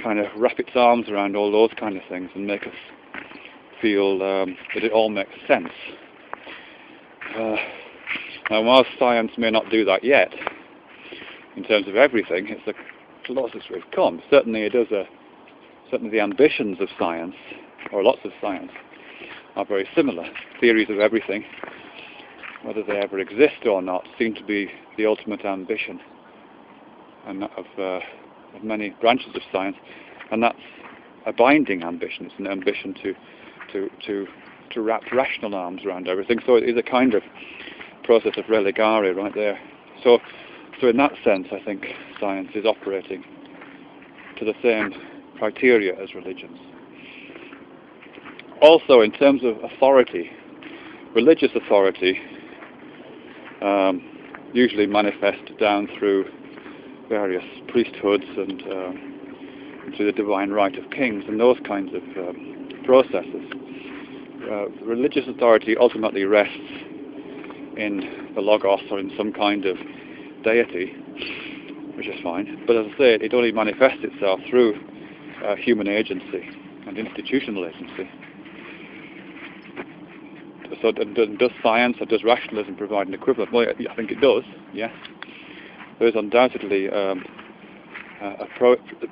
kind of wrap its arms around all those kind of things and make us feel that it all makes sense. Now, while science may not do that yet, in terms of everything, it's the closest we've come. Certainly it does. Certainly the ambitions of science, or lots of science, are very similar. Theories of everything, whether they ever exist or not, seem to be the ultimate ambition and of many branches of science, and that's a binding ambition. It's an ambition to wrap rational arms around everything. So it is a kind of process of religare right there. So in that sense, I think science is operating to the same criteria as religions. Also, in terms of authority, religious authority usually manifests down through various priesthoods and through the divine right of kings and those kinds of processes. Religious authority ultimately rests in the Logos or in some kind of deity, which is fine. But as I say, it only manifests itself through human agency and institutional agency. So does science or does rationalism provide an equivalent? Well, I think it does, yes. There is undoubtedly the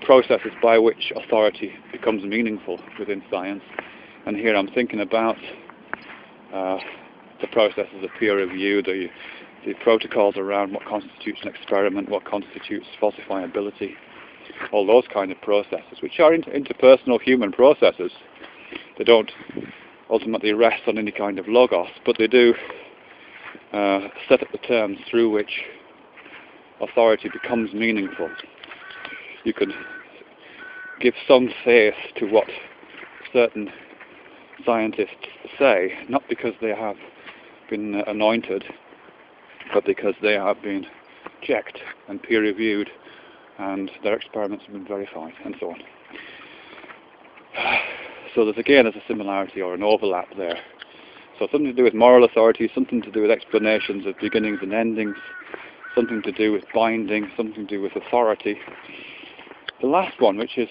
processes by which authority becomes meaningful within science. And here I'm thinking about the processes of peer review, the protocols around what constitutes an experiment, what constitutes falsifiability, all those kind of processes, which are interpersonal human processes. They don't ultimately rest on any kind of logos, but they do set up the terms through which authority becomes meaningful. You can give some faith to what certain scientists say, not because they have been anointed, but because they have been checked and peer-reviewed and their experiments have been verified, and so on. So there's a similarity or an overlap there. So something to do with moral authority, something to do with explanations of beginnings and endings, something to do with binding, something to do with authority. The last one, which is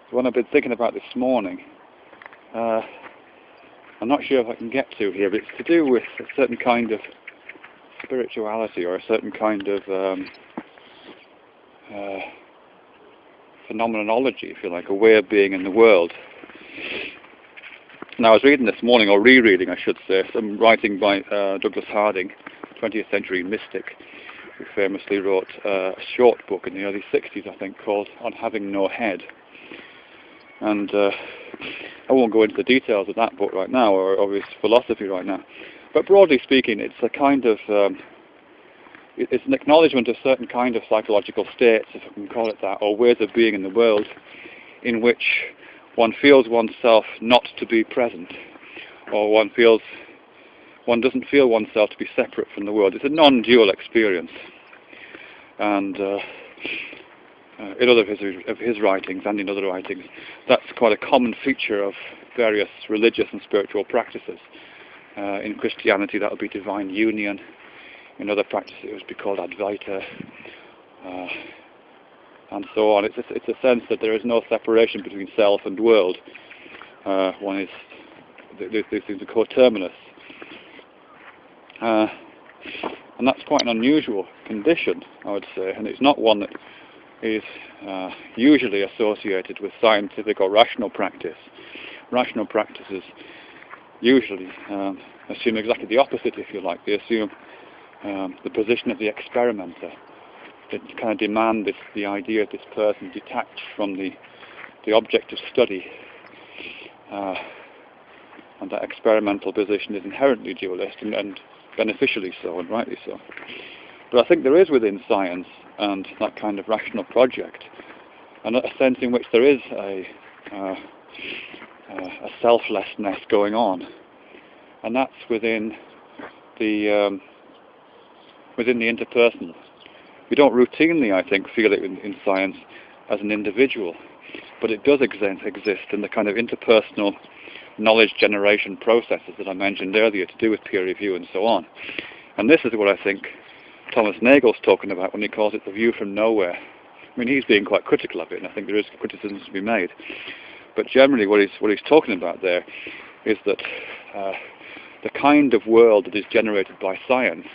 the one I've been thinking about this morning, I'm not sure if I can get to here, but it's to do with a certain kind of spirituality or a certain kind of phenomenology, if you like, a way of being in the world. Now, I was reading this morning, or rereading, I should say, some writing by Douglas Harding, 20th century mystic, who famously wrote a short book in the early 60s, I think, called On Having No Head. And I won't go into the details of that book right now, or of his philosophy right now. But broadly speaking, it's a kind of, it's an acknowledgement of certain kind of psychological states, if I can call it that, or ways of being in the world, in which one feels oneself not to be present, or one doesn't feel oneself to be separate from the world. It's a non-dual experience. And in other of his writings and in other writings, that's quite a common feature of various religious and spiritual practices. In Christianity, that would be divine union. In other practices, it would be called Advaita, and so on. It's a sense that there is no separation between self and world. These things are coterminous. And that's quite an unusual condition, I would say, and it's not one that is usually associated with scientific or rational practice. Rational practices usually assume exactly the opposite, if you like. They assume the position of the experimenter. They kind of demand the idea of this person detached from the object of study. And that experimental position is inherently dualist and beneficially so, and rightly so. But I think there is within science and that kind of rational project a sense in which there is a selflessness going on, and that's within the interpersonal. We don't routinely, I think, feel it in science as an individual, but it does exist in the kind of interpersonal knowledge generation processes that I mentioned earlier, to do with peer review and so on. And this is what I think Thomas Nagel's talking about when he calls it the view from nowhere, I mean, he's being quite critical of it, and I think there is criticism to be made. But generally, what he's talking about there is that the kind of world that is generated by science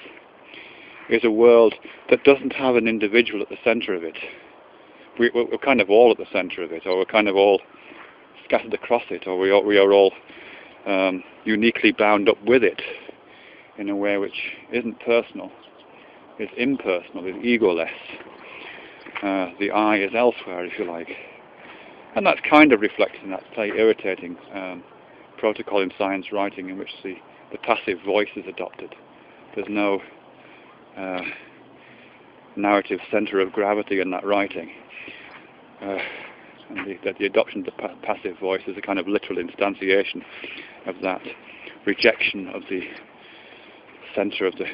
is a world that doesn't have an individual at the centre of it. We're kind of all at the centre of it, or we're kind of all scattered across it, or we are all uniquely bound up with it in a way which isn't personal, is impersonal, is egoless. The I is elsewhere, if you like. And that's kind of reflected in that slightly irritating protocol in science writing in which the passive voice is adopted. There's no narrative centre of gravity in that writing. And the adoption of the passive voice is a kind of literal instantiation of that rejection of the centre of the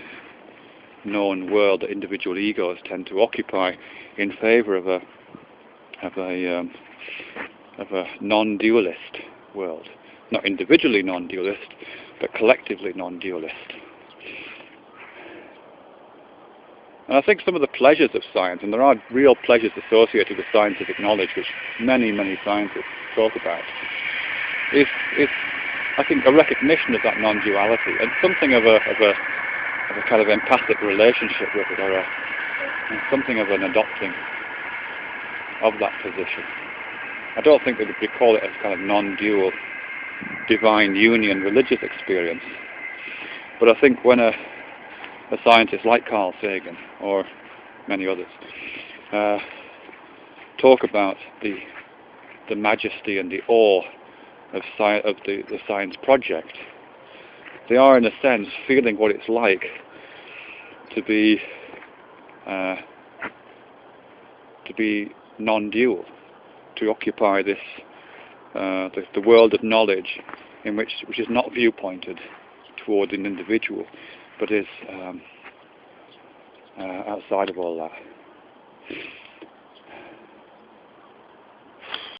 known world that individual egos tend to occupy in favour of a non-dualist world. Not individually non-dualist, but collectively non-dualist. And I think some of the pleasures of science, and there are real pleasures associated with scientific knowledge, which many scientists talk about, is I think a recognition of that non-duality and something of a kind of empathic relationship with it, or something of an adopting of that position. I don't think that we could call it a kind of non-dual divine union religious experience, but I think when a scientist like Carl Sagan or many others talk about the majesty and the awe of the science project, they are in a sense feeling what it's like to be non-dual, to occupy this the world of knowledge which is not viewpointed toward an individual, but is outside of all that.